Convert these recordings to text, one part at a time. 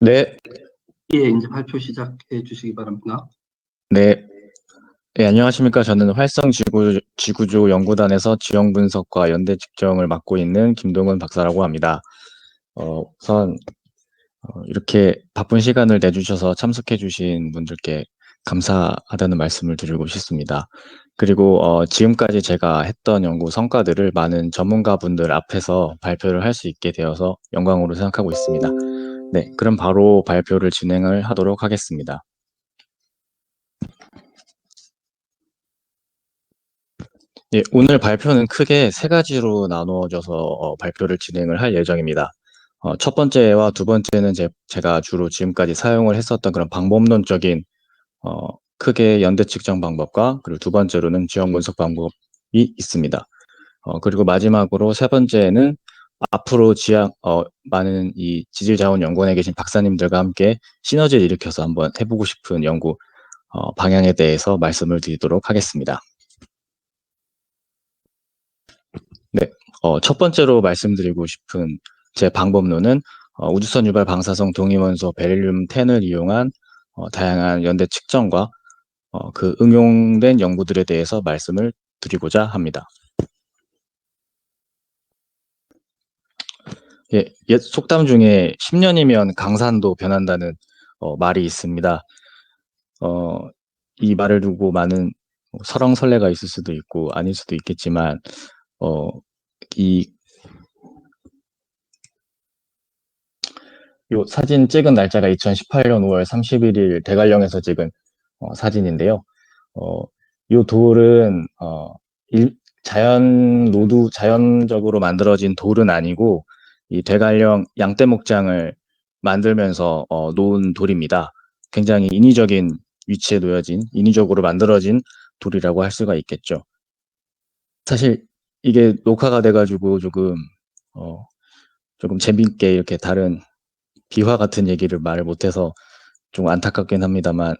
네, 예, 이제 발표 시작해 주시기 바랍니다. 네. 네, 안녕하십니까. 저는 지구조 연구단에서 지형 분석과 연대 측정을 맡고 있는 김동은 박사라고 합니다. 우선 이렇게 바쁜 시간을 내주셔서 참석해 주신 분들께 감사하다는 말씀을 드리고 싶습니다. 그리고 지금까지 제가 했던 연구 성과들을 많은 전문가분들 앞에서 발표를 할 수 있게 되어서 영광으로 생각하고 있습니다. 네, 그럼 바로 발표를 진행을 하도록 하겠습니다. 예, 오늘 발표는 크게 세 가지로 나누어져서 발표를 진행을 할 예정입니다. 첫 번째와 두 번째는 제가 주로 지금까지 사용을 했었던 그런 방법론적인 크게 연대 측정 방법과 그리고 두 번째로는 지형 분석 방법이 있습니다. 그리고 마지막으로 세 번째는 앞으로 많은 이 지질자원 연구원에 계신 박사님들과 함께 시너지를 일으켜서 한번 해보고 싶은 연구 방향에 대해서 말씀을 드리도록 하겠습니다. 네, 첫 번째로 말씀드리고 싶은 제 방법론은 우주선 유발 방사성 동위원소 베릴륨 10을 이용한 다양한 연대 측정과 그 응용된 연구들에 대해서 말씀을 드리고자 합니다. 예, 옛 속담 중에 10년이면 강산도 변한다는 말이 있습니다. 이 말을 두고 많은 설왕설래가 있을 수도 있고 아닐 수도 있겠지만 이 요 사진 찍은 날짜가 2018년 5월 31일 대관령에서 찍은 사진인데요. 요 돌은 자연적으로 만들어진 돌은 아니고 이 대관령 양떼 목장을 만들면서 놓은 돌입니다. 굉장히 인위적인 위치에 놓여진, 인위적으로 만들어진 돌이라고 할 수가 있겠죠. 사실 이게 녹화가 돼가지고 조금 재밌게 이렇게 다른 비화 같은 얘기를 말을 못해서 좀 안타깝긴 합니다만,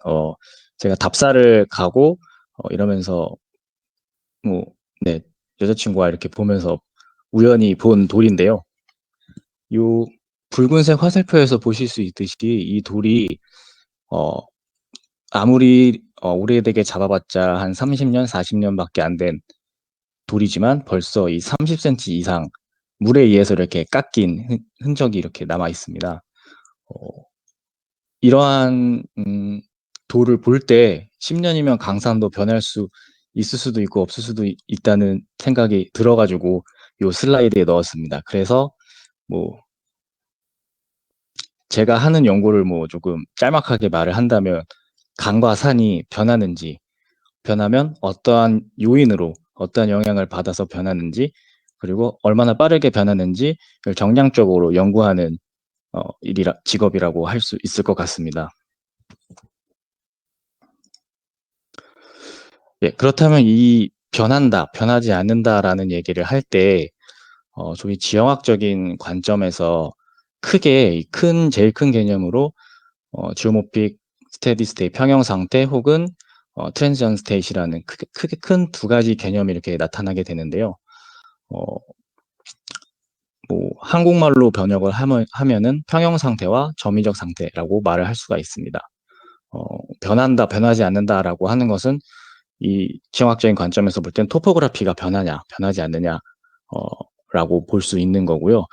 제가 답사를 가고, 이러면서, 뭐, 네, 여자친구와 이렇게 보면서 우연히 본 돌인데요. 요 붉은색 화살표에서 보실 수 있듯이 이 돌이, 어, 아무리, 오래되게 잡아봤자 한 30년, 40년밖에 안 된 돌이지만 벌써 이 30cm 이상 물에 의해서 이렇게 깎인 흔적이 이렇게 남아 있습니다. 이러한 돌을 볼 때 10년이면 강산도 변할 수 있을 수도 있고 없을 수도 있다는 생각이 들어가지고 요 슬라이드에 넣었습니다. 그래서 뭐 제가 하는 연구를 뭐 조금 짤막하게 말을 한다면 강과 산이 변하면 어떠한 요인으로 어떠한 영향을 받아서 변하는지 그리고 얼마나 빠르게 변하는지 정량적으로 연구하는 직업이라고 할 수 있을 것 같습니다. 예, 그렇다면 이 변하지 않는다라는 얘기를 할 때, 저희 지형학적인 관점에서 제일 큰 개념으로, 지오모픽 스테디 스테이, 평형 상태 혹은, 트랜지션 스테이시라는 크게 큰 두 가지 개념이 이렇게 나타나게 되는데요. 어, 뭐, 한국말로 번역을 하면은 평형 상태와 점이적 상태라고 말을 할 수가 있습니다. 변하지 않는다라고 하는 것은 이 지형학적인 관점에서 볼 땐 토포그래피가 변하지 않느냐, 라고 볼 수 있는 거고요.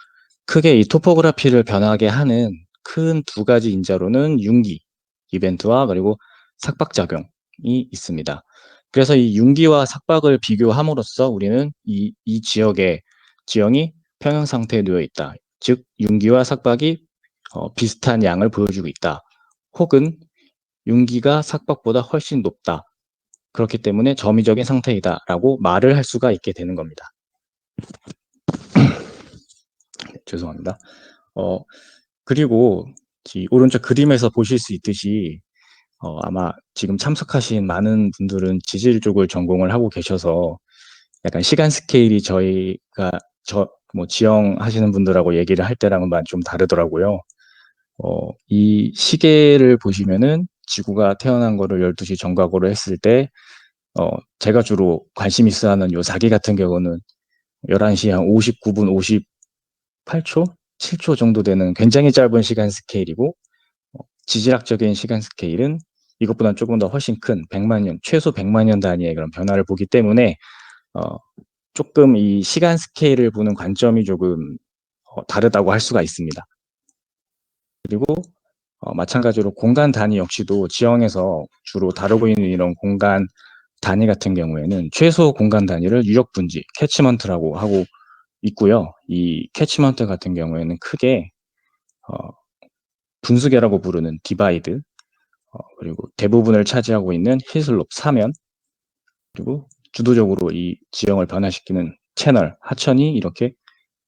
크게 이 토포그래피를 변하게 하는 큰 두 가지 인자로는 융기 이벤트와 그리고 삭박작용이 있습니다. 그래서 이 융기와 삭박을 비교함으로써 우리는 이 지형이 평형 상태에 놓여 있다. 즉, 융기와 삭박이 비슷한 양을 보여주고 있다. 혹은 융기가 삭박보다 훨씬 높다. 그렇기 때문에 점이적인 상태이다라고 말을 할 수가 있게 되는 겁니다. 네, 죄송합니다. 그리고 오른쪽 그림에서 보실 수 있듯이 아마 지금 참석하신 많은 분들은 지질 쪽을 전공을 하고 계셔서 약간 시간 스케일이 저희가 뭐 지형 하시는 분들하고 얘기를 할 때랑은 좀 다르더라고요. 이 시계를 보시면은 지구가 태어난 거를 12시 정각으로 했을 때 제가 주로 관심 있어 하는 요 사기 같은 경우는 11시 한 59분 58초? 7초 정도 되는 굉장히 짧은 시간 스케일이고, 지질학적인 시간 스케일은 이것보다 조금 더 훨씬 큰 100만 년, 최소 100만 년 단위의 그런 변화를 보기 때문에 조금 이 시간 스케일을 보는 관점이 조금 다르다고 할 수가 있습니다. 그리고 마찬가지로 공간 단위 역시도 지형에서 주로 다루고 있는 이런 공간 단위 같은 경우에는 최소 공간 단위를 유역 분지, 캐치먼트라고 하고 있고요. 이 캐치먼트 같은 경우에는 크게 분수계라고 부르는 디바이드, 그리고 대부분을 차지하고 있는 힐슬롭 사면, 그리고 주도적으로 이 지형을 변화시키는 채널, 하천이 이렇게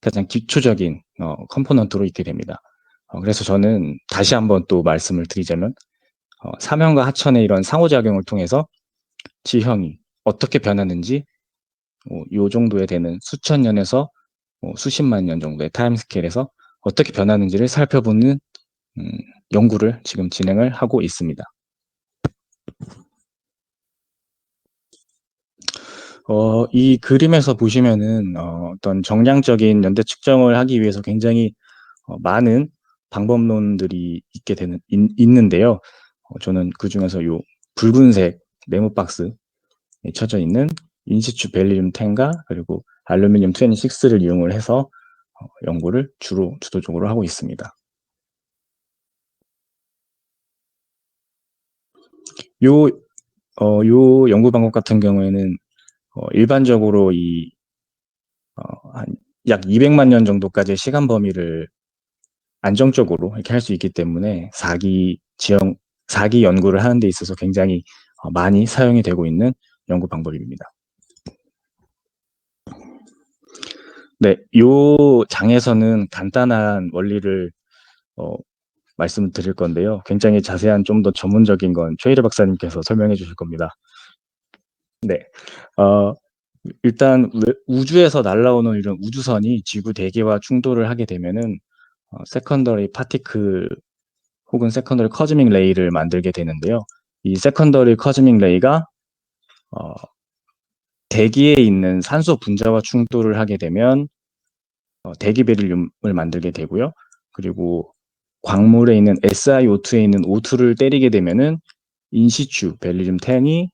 가장 기초적인 컴포넌트로 있게 됩니다. 그래서 저는 다시 한번 또 말씀을 드리자면 사면과 하천의 이런 상호작용을 통해서 지형이 어떻게 변하는지 이 정도에 되는 수천 년에서 수십만 년 정도의 타임스케일에서 어떻게 변하는지를 살펴보는 음, 연구를 지금 진행을 하고 있습니다. 이 그림에서 보시면은 어떤 정량적인 연대 측정을 하기 위해서 굉장히 많은 방법론들이 있는데요. 저는 그 중에서 이 붉은색 네모 박스에 쳐져 있는 인시추 벨리륨 10과 그리고 알루미늄 26를 이용을 해서 연구를 주도적으로 하고 있습니다. 요, 요 연구 방법 같은 경우에는 일반적으로 약 200만 년 정도까지의 시간 범위를 안정적으로 이렇게 할 수 있기 때문에 4기 연구를 하는 데 있어서 굉장히 많이 사용이 되고 있는 연구 방법입니다. 네, 요 장에서는 간단한 원리를 말씀드릴 건데요. 굉장히 자세한 좀 더 전문적인 건 최일의 박사님께서 설명해 주실 겁니다. 네, 어, 일단 우주에서 날아오는 이런 우주선이 지구 대기와 충돌을 하게 되면은 세컨더리 파티클 혹은 세컨더리 커즈밍 레이를 만들게 되는데요. 이 세컨더리 커즈밍 레이가 어, 대기에 있는 산소 분자와 충돌을 하게 되면 대기 베릴륨을 만들게 되고요. 그리고 광물에 있는 SiO2에 있는 O2를 때리게 되면은 인시추 베릴륨 10이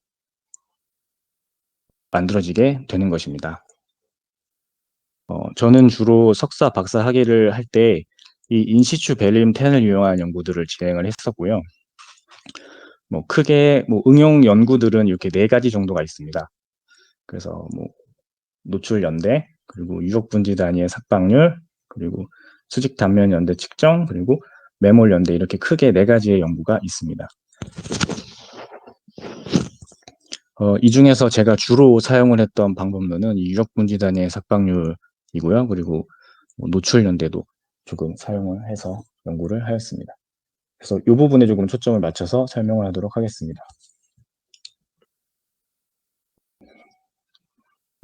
만들어지게 되는 것입니다. 저는 주로 석사, 박사 학위를 할 때 이 인시추 베릴륨 10을 이용한 연구들을 진행을 했었고요. 크게 응용 연구들은 이렇게 4가지 정도가 있습니다. 그래서 노출 연대, 그리고 유적 분지 단위의 삭방률, 그리고 수직 단면 연대 측정, 그리고 매몰 연대 이렇게 크게 4가지의 연구가 있습니다. 이 중에서 제가 주로 사용을 했던 방법론은 이 유적 분지 단위의 삭방률이고요. 그리고 노출 연대도 조금 사용을 해서 연구를 하였습니다. 그래서 이 부분에 조금 초점을 맞춰서 설명을 하도록 하겠습니다.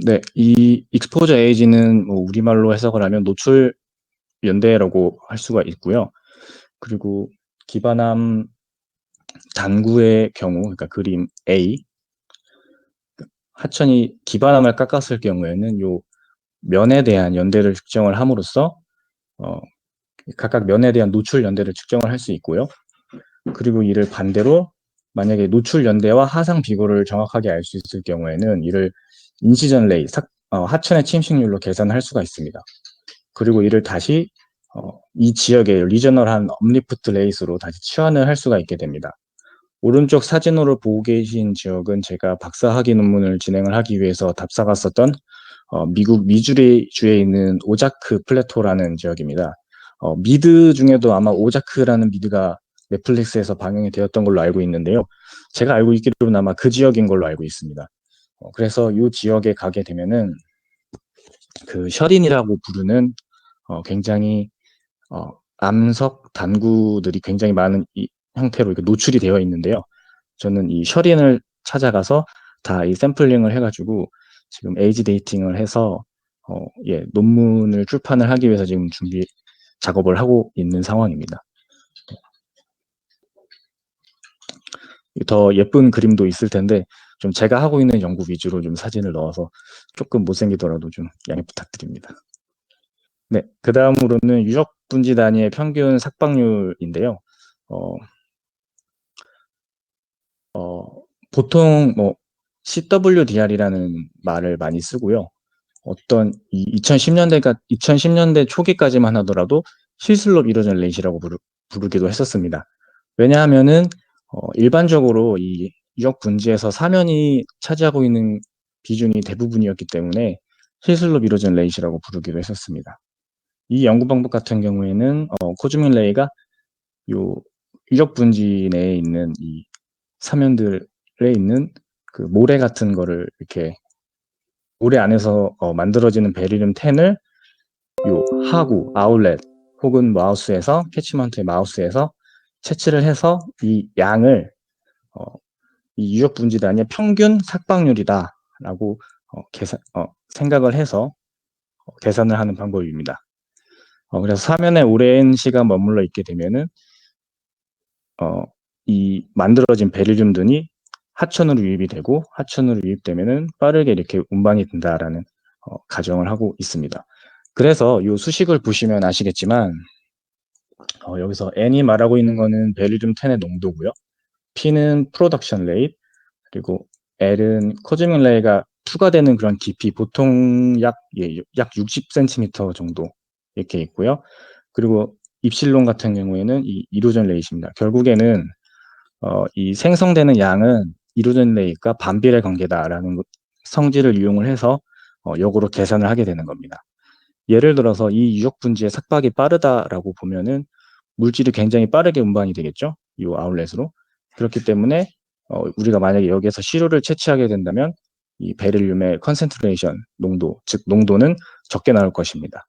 네, 이 익스포저 에이지는 우리말로 해석을 하면 노출 연대라고 할 수가 있고요. 그리고 기반함 단구의 경우, 그러니까 그림 A, 하천이 기반함을 깎았을 경우에는 요 면에 대한 연대를 측정을 함으로써 각각 면에 대한 노출 연대를 측정을 할 수 있고요. 그리고 이를 반대로 만약에 노출 연대와 하상 비고를 정확하게 알 수 있을 경우에는 이를 인시전 레이, 하천의 침식률로 계산할 수가 있습니다. 그리고 이를 다시 이 지역의 리저널한 업리프트 레이스로 다시 치환을 할 수가 있게 됩니다. 오른쪽 사진으로 보고 계신 지역은 제가 박사 학위 논문을 진행을 하기 위해서 답사가 썼던 미국 미주리주에 있는 오자크 플래토라는 지역입니다. 미드 중에도 아마 오자크라는 미드가 넷플릭스에서 방영이 되었던 걸로 알고 있는데요. 제가 알고 있기로는 아마 그 지역인 걸로 알고 있습니다. 그래서 이 지역에 가게 되면은 그 셔린이라고 부르는 굉장히 암석 단구들이 굉장히 많은 이 형태로 이렇게 노출이 되어 있는데요. 저는 이 셔린을 찾아가서 다 이 샘플링을 해가지고 지금 에이지 데이팅을 해서 논문을 출판을 하기 위해서 지금 준비 작업을 하고 있는 상황입니다. 더 예쁜 그림도 있을 텐데 좀 제가 하고 있는 연구 위주로 좀 사진을 넣어서 조금 못생기더라도 좀 양해 부탁드립니다. 네, 그 다음으로는 유적 분지 단위의 평균 삭방률인데요. 보통 뭐 CWDR이라는 말을 많이 쓰고요. 어떤 2010년대 초기까지만 하더라도 실슬롭 이로전 레이시라고 부르기도 했었습니다. 왜냐하면은 일반적으로 이 유적 분지에서 사면이 차지하고 있는 비중이 대부분이었기 때문에 실슬롭 이로전 레이시라고 부르기도 했었습니다. 이 연구 방법 같은 경우에는 코즈민 레이가 요 유적 분지 내에 있는 이 사면들에 있는 그 모래 같은 거를 이렇게 모래 안에서 만들어지는 베리륨 10을 요 하구, 아울렛 혹은 마우스에서 캐치먼트의 마우스에서 채취를 해서 이 양을 어, 이 유적 분지단의 평균 삭방률이다라고 생각을 해서 계산을 하는 방법입니다. 그래서 사면에 오랜 시간 머물러 있게 되면은 이 만들어진 베릴륨들이 하천으로 유입이 되고 하천으로 유입되면은 빠르게 이렇게 운반이 된다라는 가정을 하고 있습니다. 그래서 이 수식을 보시면 아시겠지만 여기서 N이 말하고 있는 거는 베릴륨 10의 농도고요. P는 프로덕션 레이트, 그리고 L은 코즈민 레이가 투과되는 그런 깊이, 보통 약 60cm 정도 이렇게 있고요. 그리고 입실론 같은 경우에는 이 이로전 레이트입니다. 결국에는 이 생성되는 양은 이로전 레이트가 반비례 관계다라는 성질을 이용을 해서 역으로 계산을 하게 되는 겁니다. 예를 들어서 이 유적 분지의 삭박이 빠르다라고 보면은 물질이 굉장히 빠르게 운반이 되겠죠. 이 아울렛으로. 그렇기 때문에 우리가 만약에 여기에서 시료를 채취하게 된다면 이 베릴륨의 컨센트레이션 농도, 즉 농도는 적게 나올 것입니다.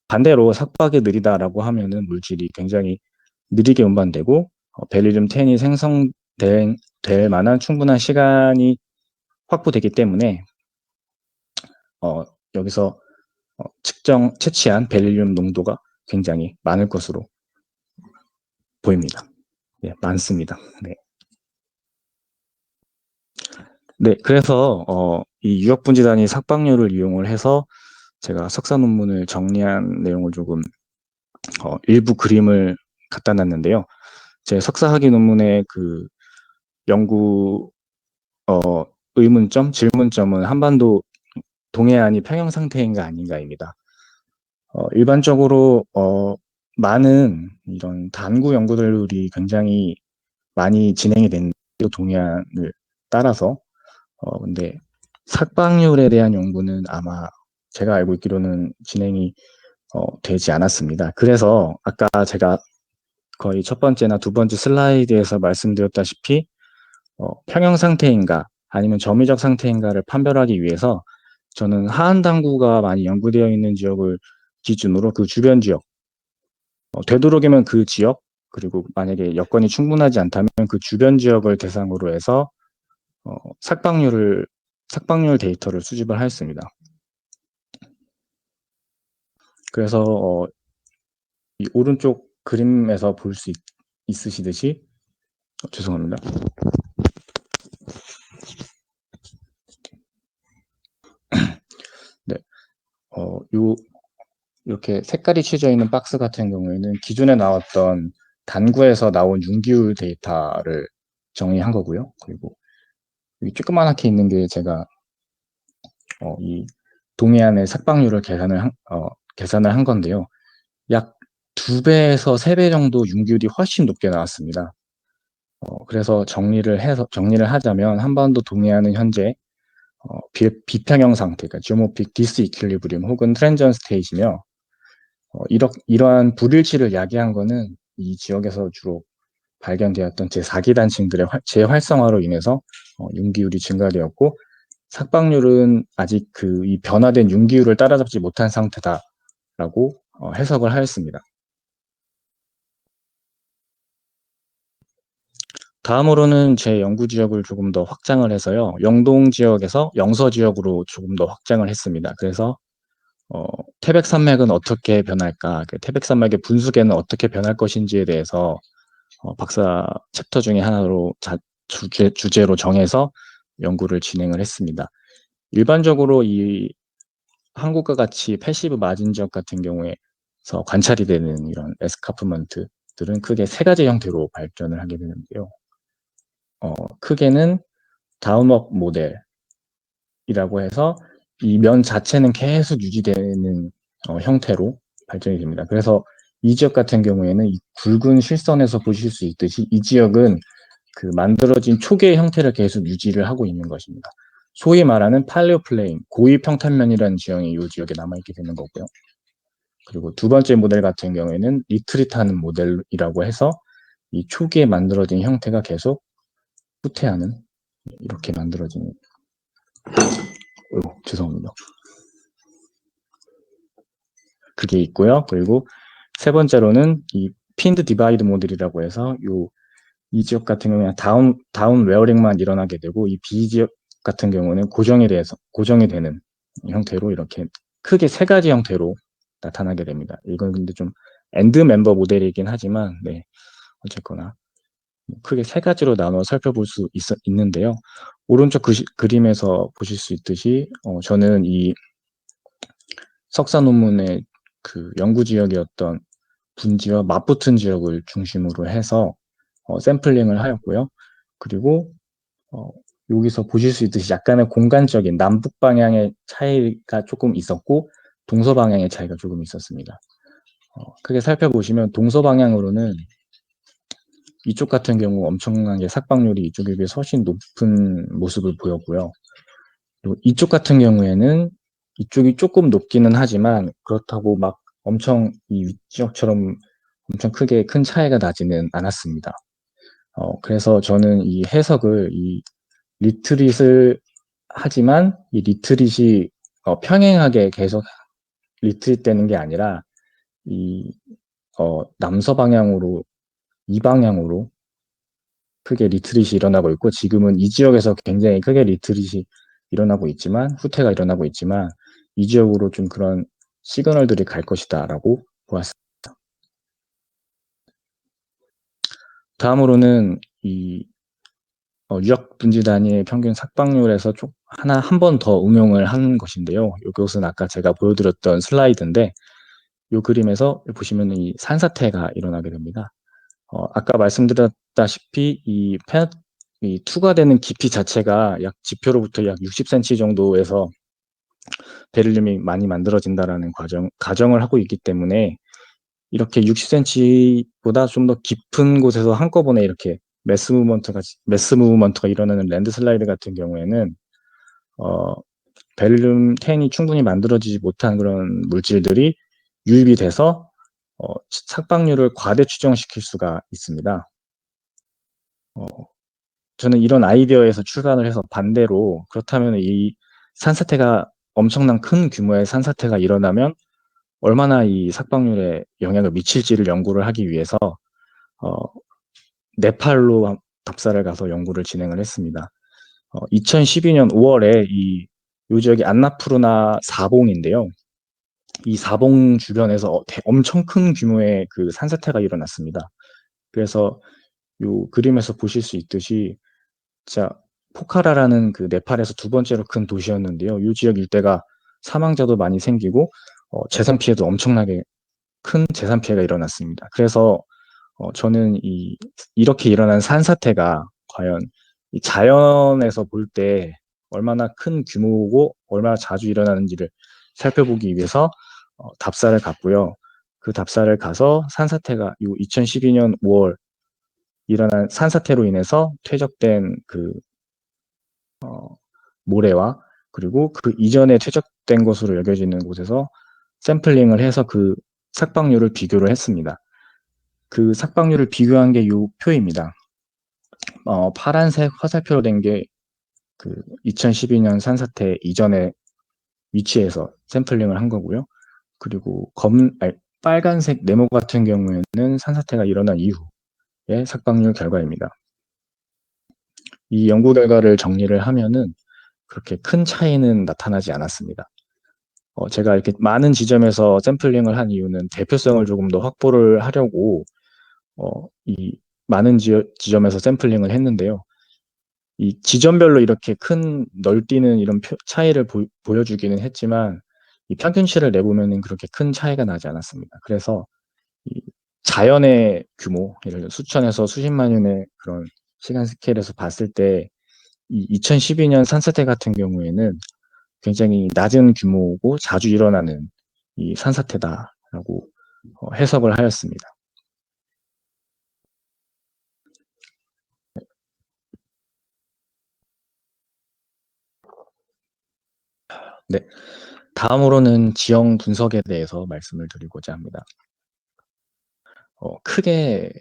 반대로 삭박이 느리다라고 하면은 물질이 굉장히 느리게 운반되고 베릴륨 10이 생성될 만한 충분한 시간이 확보되기 때문에 여기서 채취한 베릴륨 농도가 굉장히 많을 것으로 보입니다. 네, 많습니다. 네. 네, 그래서 이 유역분지단위 삭방률을 이용을 해서 제가 석사 논문을 정리한 내용을 조금 일부 그림을 갖다 놨는데요. 제 석사 학위 논문의 그 연구 질문점은 한반도 동해안이 평형 상태인가 아닌가입니다. 일반적으로 많은 이런 단구 연구들이 굉장히 많이 진행이 된 동해안을 따라서 근데 삭방률에 대한 연구는 아마 제가 알고 있기로는 진행이 되지 않았습니다. 그래서 아까 제가 거의 첫 번째나 두 번째 슬라이드에서 말씀드렸다시피 평형 상태인가 아니면 점유적 상태인가를 판별하기 위해서 저는 하한 당구가 많이 연구되어 있는 지역을 기준으로 그 주변 지역, 되도록이면 그 지역, 그리고 만약에 여건이 충분하지 않다면 그 주변 지역을 대상으로 해서 삭방률 데이터를 수집을 하였습니다. 그래서 이 오른쪽 그림에서 볼 수 있으시듯이 죄송합니다. 네, 이렇게 색깔이 칠져 있는 박스 같은 경우에는 기존에 나왔던 단구에서 나온 윤기율 데이터를 정의한 거고요. 그리고 여기 조그맣게 있는 게 제가 이 동해안의 삭방률을 계산을 한 건데요. 약 2배에서 3배 정도 윤기율이 훨씬 높게 나왔습니다. 그래서 정리를 하자면 한반도 동해안은 현재 비평형 상태, 그러니까 지오모픽 디스이퀄리브리움 혹은 트랜전 스테이지며 이러한 불일치를 야기한 거는 이 지역에서 주로 발견되었던 제4기 단층들의 재활성화로 인해서 윤기율이 증가되었고 삭방률은 아직 이 변화된 윤기율을 따라잡지 못한 상태다라고 해석을 하였습니다. 다음으로는 제 연구 지역을 조금 더 확장을 해서요. 영동 지역에서 영서 지역으로 조금 더 확장을 했습니다. 그래서 태백산맥은 어떻게 변할까, 그 태백산맥의 분수계는 어떻게 변할 것인지에 대해서 박사 챕터 중에 하나로 주제로 정해서 연구를 진행을 했습니다. 일반적으로 이 한국과 같이 패시브 마진 지역 같은 경우에서 관찰이 되는 이런 에스카프먼트들은 크게 세 가지 형태로 발전을 하게 되는데요. 크게는 다운워크 모델이라고 해서 이 면 자체는 계속 유지되는 형태로 발전이 됩니다. 그래서 이 지역 같은 경우에는 이 굵은 실선에서 보실 수 있듯이 이 지역은 그 만들어진 초계의 형태를 계속 유지를 하고 있는 것입니다. 소위 말하는 팔레오플레인, 고위 평탄면이라는 지형이 이 지역에 남아있게 되는 거고요. 그리고 두 번째 모델 같은 경우에는 리트릿하는 모델이라고 해서 이 초기에 만들어진 형태가 계속 후퇴하는 이렇게 만들어지는 죄송합니다. 그게 있고요. 그리고 세 번째로는 이 핀드 디바이드 모델이라고 해서 이 지역 같은 경우는 다운 웨어링만 일어나게 되고 이 B 지역 같은 경우는 고정이 되는 형태로 이렇게 크게 세 가지 형태로 나타나게 됩니다. 이건 근데 좀 엔드 멤버 모델이긴 하지만 네, 어쨌거나 크게 세 가지로 나눠 살펴볼 수 있는데요. 오른쪽 그림에서 보실 수 있듯이 저는 이 석사 논문의 그 연구 지역이었던 분지와 맞붙은 지역을 중심으로 해서 샘플링을 하였고요. 그리고 여기서 보실 수 있듯이 약간의 공간적인 남북 방향의 차이가 조금 있었고 동서 방향의 차이가 조금 있었습니다. 크게 살펴보시면 동서 방향으로는 이쪽 같은 경우 엄청나게 삭방률이 이쪽에 비해 훨씬 높은 모습을 보였고요. 그리고 이쪽 같은 경우에는 이쪽이 조금 높기는 하지만 그렇다고 막 엄청 이 위지역처럼 엄청 크게 큰 차이가 나지는 않았습니다. 그래서 저는 이 해석을 이 리트릿을 하지만 이 리트릿이 평행하게 계속 리트릿 되는 게 아니라 이 남서 방향으로 이 방향으로 크게 리트릿이 일어나고 있고 지금은 이 지역에서 굉장히 크게 리트릿이 일어나고 있지만 후퇴가 일어나고 있지만 이 지역으로 좀 그런 시그널들이 갈 것이다라고 보았습니다. 다음으로는 이 유역 분지 단위의 평균 삭방률에서 한 번 더 응용을 한 것인데요. 이것은 아까 제가 보여드렸던 슬라이드인데 이 그림에서 보시면 이 산사태가 일어나게 됩니다. 아까 말씀드렸다시피 이 투과되는 깊이 자체가 약 지표로부터 약 60cm 정도에서 베릴륨이 많이 만들어진다라는 가정을 하고 있기 때문에 이렇게 60cm보다 좀 더 깊은 곳에서 한꺼번에 이렇게 매스 무브먼트가 일어나는 랜드슬라이드 같은 경우에는 베릴륨 10이 충분히 만들어지지 못한 그런 물질들이 유입이 돼서 삭방률을 과대 추정시킬 수가 있습니다. 저는 이런 아이디어에서 출발을 해서 반대로 그렇다면 이 산사태가 엄청난 큰 규모의 산사태가 일어나면 얼마나 이 삭방률에 영향을 미칠지를 연구를 하기 위해서 네팔로 답사를 가서 연구를 진행을 했습니다. 2012년 5월에 요 지역이 안나푸르나 사봉인데요. 이 사봉 주변에서 엄청 큰 규모의 그 산사태가 일어났습니다. 그래서 요 그림에서 보실 수 있듯이 자 포카라라는 그 네팔에서 두 번째로 큰 도시였는데요. 이 지역 일대가 사망자도 많이 생기고 재산 피해도 엄청나게 큰 재산 피해가 일어났습니다. 그래서 저는 이렇게 일어난 산사태가 과연 이 자연에서 볼 때 얼마나 큰 규모고 얼마나 자주 일어나는지를 살펴보기 위해서 답사를 갔고요. 그 답사를 가서 산사태가 2012년 5월 일어난 산사태로 인해서 퇴적된 그 모래와 그리고 그 이전에 퇴적된 것으로 여겨지는 곳에서 샘플링을 해서 그 삭방률을 비교를 했습니다. 그 삭방률을 비교한 게 이 표입니다. 파란색 화살표로 된 게 그 2012년 산사태 이전의 위치에서 샘플링을 한 거고요. 그리고 빨간색 네모 같은 경우에는 산사태가 일어난 이후의 삭방률 결과입니다. 이 연구 결과를 정리를 하면은 그렇게 큰 차이는 나타나지 않았습니다. 제가 이렇게 많은 지점에서 샘플링을 한 이유는 대표성을 조금 더 확보를 하려고 이 많은 지점에서 샘플링을 했는데요. 이 지점별로 이렇게 큰 널뛰는 이런 차이를 보여주기는 했지만 이 평균치를 내보면은 그렇게 큰 차이가 나지 않았습니다. 그래서 이 자연의 규모, 예를 들어 수천에서 수십만 년의 그런 시간 스케일에서 봤을 때 이 2012년 산사태 같은 경우에는 굉장히 낮은 규모고 자주 일어나는 이 산사태다라고 해석을 하였습니다. 네, 다음으로는 지형 분석에 대해서 말씀을 드리고자 합니다. 크게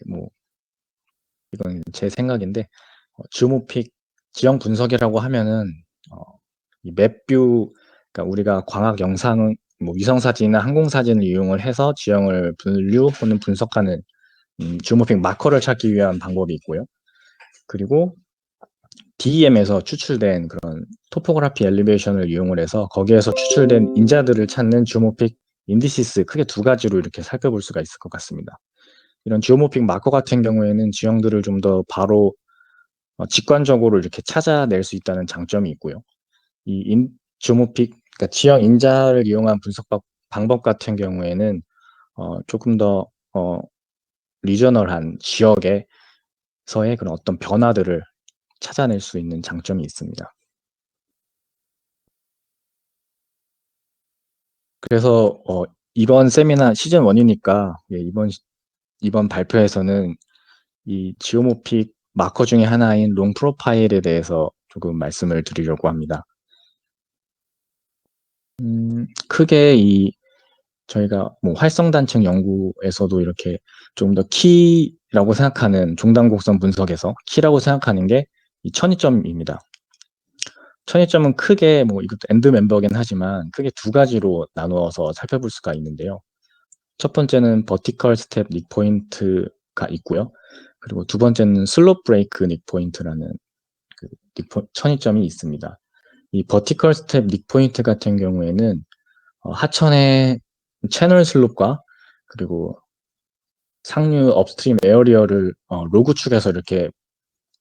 이건 제 생각인데 지오모픽 지형 분석이라고 하면은 이 맵뷰, 그러니까 우리가 광학 영상, 위성 사진이나 항공 사진을 이용을 해서 지형을 분류 또는 분석하는 지오모픽 마커를 찾기 위한 방법이 있고요. 그리고 DEM에서 추출된 그런 토포그래피 엘리베이션을 이용을 해서 거기에서 추출된 인자들을 찾는 지오모픽 인디시스, 크게 두 가지로 이렇게 살펴볼 수가 있을 것 같습니다. 이런 지오모픽 마커 같은 경우에는 지형들을 좀 더 바로 직관적으로 이렇게 찾아낼 수 있다는 장점이 있고요. 지오모픽, 그러니까 지형 인자를 이용한 분석 방법 같은 경우에는 조금 더 리저널한 지역에서의 그런 어떤 변화들을 찾아낼 수 있는 장점이 있습니다. 그래서 이번 세미나 시즌 1이니까 이번 발표에서는 이 지오모픽 마커 중에 하나인 롱 프로파일에 대해서 조금 말씀을 드리려고 합니다. 크게 저희가 활성단층 연구에서도 이렇게 좀 더 키라고 생각하는 종단곡선 분석에서 키라고 생각하는 게 이 천이점입니다. 천이점은 크게 이것도 엔드 멤버긴 하지만 크게 두 가지로 나누어서 살펴볼 수가 있는데요. 첫 번째는 버티컬 스텝 닉 포인트가 있고요. 그리고 두 번째는 슬롭 브레이크 닉 포인트라는 천이점이 있습니다. 이 버티컬 스텝 닉 포인트 같은 경우에는 하천의 채널 슬롭과 그리고 상류 업스트림 에어리어를 로그 축에서 이렇게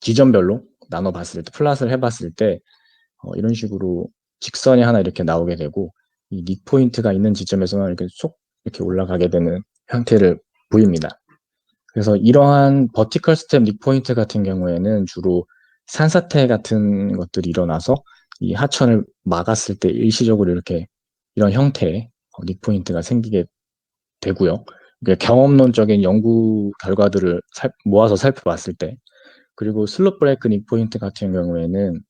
기점별로 나눠봤을 때, 플랫을 해봤을 때 이런 식으로 직선이 하나 이렇게 나오게 되고 이 닉 포인트가 있는 지점에서만 이렇게 쏙 이렇게 올라가게 되는 형태를 보입니다. 그래서 이러한 버티컬 스텝 닉 포인트 같은 경우에는 주로 산사태 같은 것들이 일어나서 이 하천을 막았을 때 일시적으로 이렇게 이런 형태의 닉 포인트가 생기게 되고요. 경험론적인 연구 결과들을 모아서 살펴봤을 때, 그리고 슬롭 브레이크 닉 포인트 같은 경우에는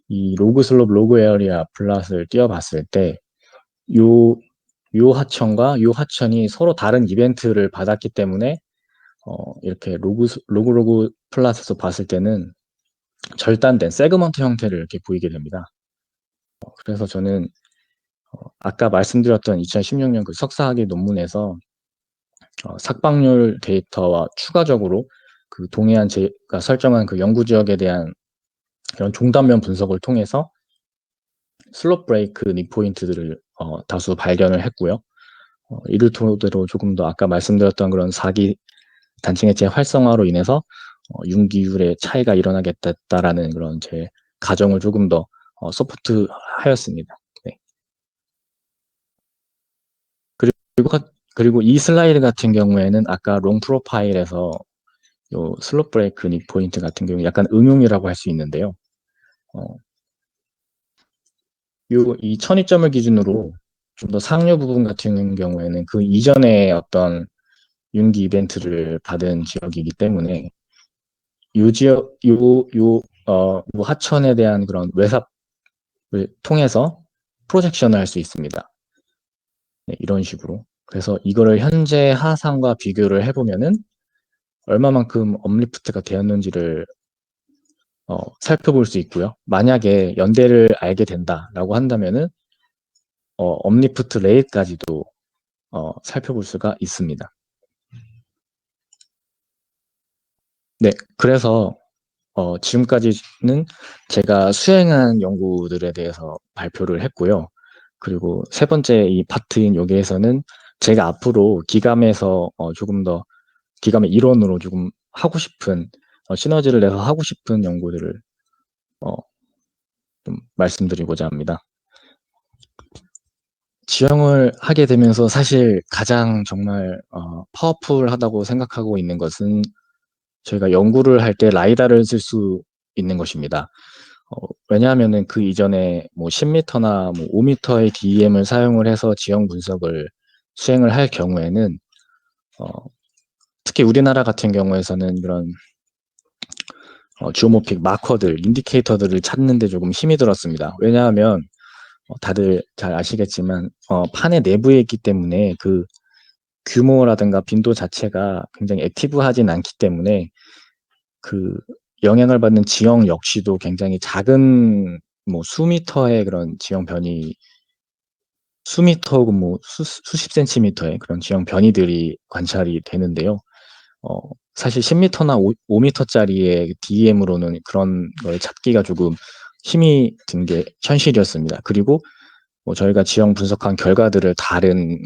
이 로그 슬롭 로그 에어리아 플랫을 띄워봤을 때, 요 하천과 요 하천이 서로 다른 이벤트를 받았기 때문에 이렇게 로그 플랫에서 봤을 때는 절단된 세그먼트 형태를 이렇게 보이게 됩니다. 그래서 저는 아까 말씀드렸던 2016년 그 석사학위 논문에서 삭방률 데이터와 추가적으로 그 동해안 제가 설정한 그 연구 지역에 대한 이런 종단면 분석을 통해서 슬롭 브레이크 닉 포인트들을 다수 발견을 했고요. 이를 토대로 조금 더 아까 말씀드렸던 그런 4기 단층해체 활성화로 인해서 융기율의 차이가 일어나겠다라는 그런 제 가정을 조금 더 서포트하였습니다. 네. 그리고 이 슬라이드 같은 경우에는 아까 롱 프로파일에서 요 슬롭 브레이크 닉 포인트 같은 경우 약간 응용이라고 할 수 있는데요. 이 천이점을 기준으로 좀 더 상류 부분 같은 경우에는 그 이전에 어떤 융기 이벤트를 받은 지역이기 때문에 요 지역, 요 하천에 대한 그런 외삽을 통해서 프로젝션을 할 수 있습니다. 네, 이런 식으로. 그래서 이거를 현재 하상과 비교를 해보면은 얼마만큼 업리프트가 되었는지를 살펴볼 수 있고요. 만약에 연대를 알게 된다라고 한다면은 업리프트 레이트까지도 살펴볼 수가 있습니다. 네, 그래서 지금까지는 제가 수행한 연구들에 대해서 발표를 했고요. 그리고 세 번째 이 파트인 여기에서는 제가 앞으로 기감에서 조금 더 기감의 일원으로 조금 하고 싶은 시너지를 내서 하고 싶은 연구들을 좀 말씀드리고자 합니다. 지형을 하게 되면서 사실 가장 정말 파워풀하다고 생각하고 있는 것은 저희가 연구를 할 때 라이다를 쓸 수 있는 것입니다. 왜냐하면은 그 이전에 뭐 10m나 뭐 5m의 DEM을 사용을 해서 지형 분석을 수행을 할 경우에는 특히 우리나라 같은 경우에서는 이런 지오모픽 마커들, 인디케이터들을 찾는 데 조금 힘이 들었습니다. 왜냐하면 다들 잘 아시겠지만 판의 내부에 있기 때문에 그 규모라든가 빈도 자체가 굉장히 액티브하진 않기 때문에 그 영향을 받는 지형 역시도 굉장히 작은 뭐 수미터의 그런 지형 변이, 수미터고 뭐 수십 센티미터의 그런 지형 변이들이 관찰이 되는데요. 사실 10m나 5m짜리의 DEM으로는 그런 걸 찾기가 조금 힘이 든 게 현실이었습니다. 그리고 뭐 저희가 지형 분석한 결과들을 다른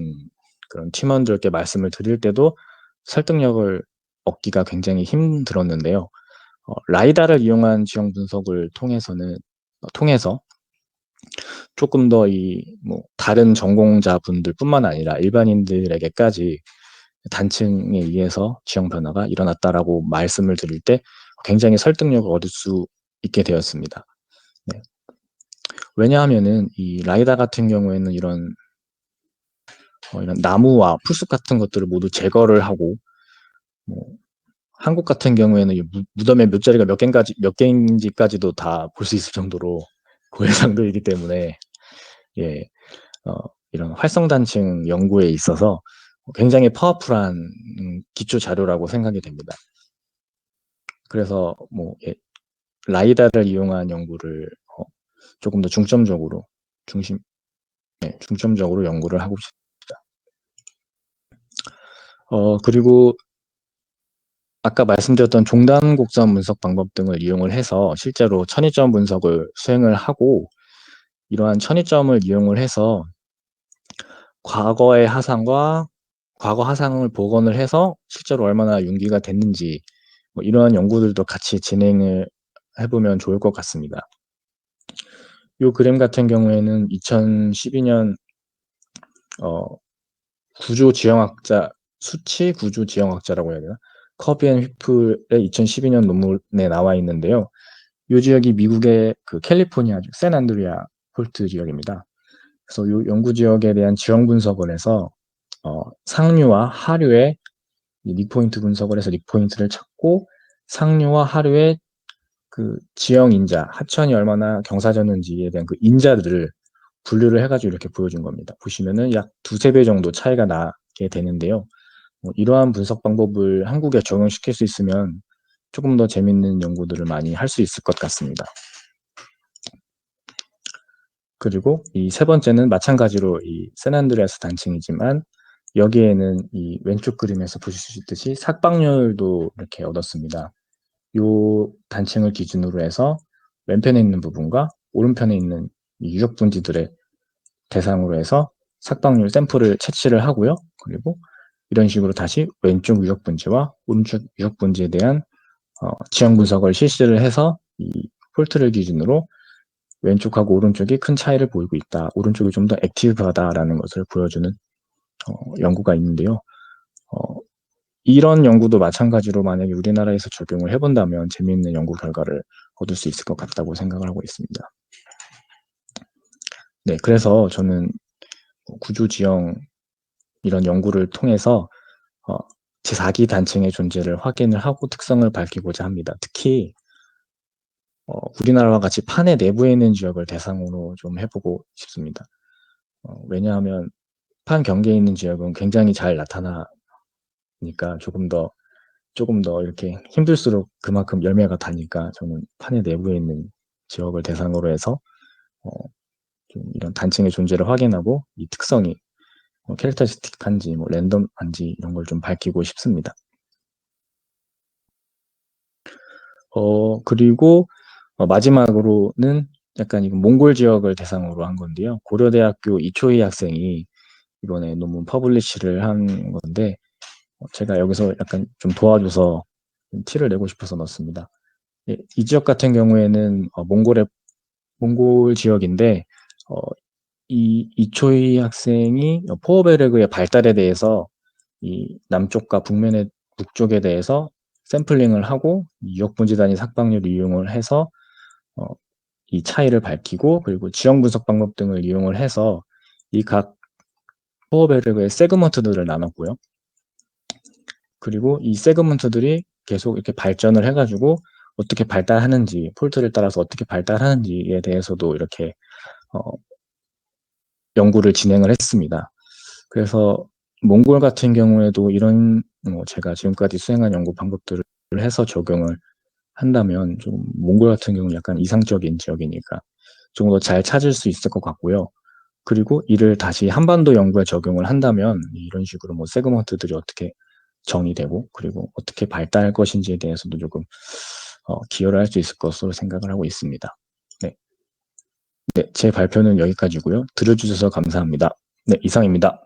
그런 팀원들께 말씀을 드릴 때도 설득력을 얻기가 굉장히 힘들었는데요. 라이다를 이용한 지형 분석을 통해서 조금 더 뭐 다른 전공자분들뿐만 아니라 일반인들에게까지 단층에 의해서 지형 변화가 일어났다라고 말씀을 드릴 때 굉장히 설득력을 얻을 수 있게 되었습니다. 네. 왜냐하면은 이 라이다 같은 경우에는 이런 나무와 풀숲 같은 것들을 모두 제거를 하고, 뭐 한국 같은 경우에는 이 무덤의 묘자리가 몇 개인지까지도 다 볼 수 있을 정도로 고해상도이기 때문에 예, 이런 활성단층 연구에 있어서 굉장히 파워풀한 기초 자료라고 생각이 됩니다. 그래서 뭐 라이다를 이용한 연구를 조금 더 중점적으로 연구를 하고 싶습니다. 그리고 아까 말씀드렸던 종단 곡선 분석 방법 등을 이용을 해서 실제로 천이점 분석을 수행을 하고, 이러한 천이점을 이용을 해서 과거의 하상과 과거 하상을 복원을 해서 실제로 얼마나 융기가 됐는지 뭐 이러한 연구들도 같이 진행을 해보면 좋을 것 같습니다. 이 그림 같은 경우에는 2012년 구조 지형학자, 수치 구조 지형학자라고 해야 되나? 커비 앤 휘플의 2012년 논문에 나와 있는데요. 이 지역이 미국의 그 캘리포니아 샌안드리아 폴트 지역입니다. 그래서 이 연구 지역에 대한 지형 분석을 해서 상류와 하류의 닉포인트 분석을 해서 닉포인트를 찾고, 상류와 하류의 그 지형 인자, 하천이 얼마나 경사졌는지에 대한 그 인자들을 분류를 해가지고 이렇게 보여준 겁니다. 보시면은 약 두세 배 정도 차이가 나게 되는데요. 이러한 분석 방법을 한국에 적용시킬 수 있으면 조금 더 재밌는 연구들을 많이 할 수 있을 것 같습니다. 그리고 이 세 번째는 마찬가지로 이 샌안드레아스 단층이지만 여기에는 이 왼쪽 그림에서 보실 수 있듯이 삭방률도 이렇게 얻었습니다. 이 단층을 기준으로 해서 왼편에 있는 부분과 오른편에 있는 이 유적 분지들의 대상으로 해서 삭방률 샘플을 채취를 하고요. 그리고 이런 식으로 다시 왼쪽 유적 분지와 오른쪽 유적 분지에 대한 지형 분석을 실시를 해서 이 폴트를 기준으로 왼쪽하고 오른쪽이 큰 차이를 보이고 있다, 오른쪽이 좀 더 액티브하다라는 것을 보여주는 연구가 있는데요. 이런 연구도 마찬가지로 만약에 우리나라에서 적용을 해본다면 재미있는 연구 결과를 얻을 수 있을 것 같다고 생각을 하고 있습니다. 네, 그래서 저는 구조 지형 이런 연구를 통해서 제4기 단층의 존재를 확인을 하고 특성을 밝히고자 합니다. 특히 우리나라와 같이 판의 내부에 있는 지역을 대상으로 좀 해보고 싶습니다. 왜냐하면 판 경계에 있는 지역은 굉장히 잘 나타나니까 조금 더 이렇게 힘들수록 그만큼 열매가 다니까 저는 판의 내부에 있는 지역을 대상으로 해서 좀 이런 단층의 존재를 확인하고 이 특성이 캐릭터스틱한지 뭐 랜덤한지 이런 걸 좀 밝히고 싶습니다. 그리고 마지막으로는 약간 이건 몽골 지역을 대상으로 한 건데요. 고려대학교 이초희 학생이 이번에 논문 퍼블리시를 한 건데 제가 여기서 약간 좀 도와줘서 티를 내고 싶어서 넣었습니다. 이 지역 같은 경우에는 몽골 지역인데 이 이초희 학생이 포어베르그의 발달에 대해서 이 남쪽과 북쪽에 대해서 샘플링을 하고 유역분지 단위 삭방률을 이용을 해서 이 차이를 밝히고 그리고 지형 분석 방법 등을 이용을 해서 이 각 코어 배력의 세그먼트들을 나눴고요. 그리고 이 세그먼트들이 계속 이렇게 발전을 해가지고 어떻게 발달하는지, 폴트를 따라서 어떻게 발달하는지에 대해서도 이렇게 연구를 진행을 했습니다. 그래서 몽골 같은 경우에도 이런 제가 지금까지 수행한 연구 방법들을 해서 적용을 한다면 좀 몽골 같은 경우는 약간 이상적인 지역이니까 좀 더 잘 찾을 수 있을 것 같고요. 그리고 이를 다시 한반도 연구에 적용을 한다면 이런 식으로 뭐 세그먼트들이 어떻게 정의되고 그리고 어떻게 발달할 것인지에 대해서도 조금 기여를 할 수 있을 것으로 생각을 하고 있습니다. 네. 네, 제 발표는 여기까지고요. 들어주셔서 감사합니다. 네, 이상입니다.